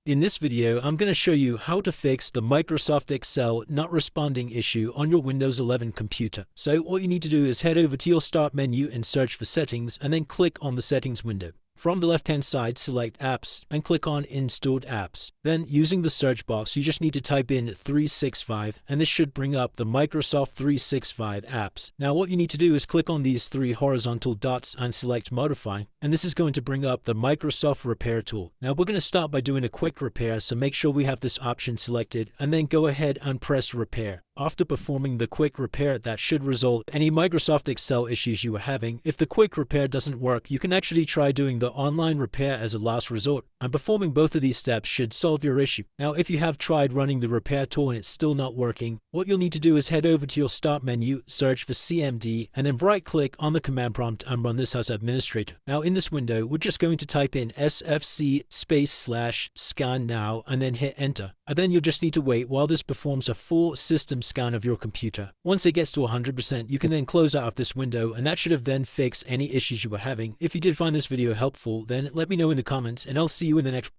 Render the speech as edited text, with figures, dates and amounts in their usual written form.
In this video, I'm going to show you how to fix the Microsoft Excel not responding issue on your Windows 11 computer. So what you need to do is head over to your Start menu and search for Settings, and then click on the Settings window. From the left-hand side, select Apps and click on Installed Apps. Then, using the search box, you just need to type in 365, and this should bring up the Microsoft 365 apps. Now, what you need to do is click on these three horizontal dots and select Modify, and this is going to bring up the Microsoft Repair tool. Now, we're going to start by doing a quick repair, so make sure we have this option selected, and then go ahead and press Repair. After performing the quick repair, that should resolve any Microsoft Excel issues you are having. If the quick repair doesn't work, you can actually try doing the online repair as a last resort, and performing both of these steps should solve your issue. Now, if you have tried running the repair tool and it's still not working, what you'll need to do is head over to your Start menu, search for CMD, and then right-click on the command prompt and run this as administrator. Now, in this window, we're just going to type in sfc/scan now and then hit enter. And then you'll just need to wait while this performs a full system scan of your computer. Once it gets to 100%, you can then close out of this window, and that should have then fixed any issues you were having. If you did find this video helpful, then let me know in the comments, and I'll see you in the next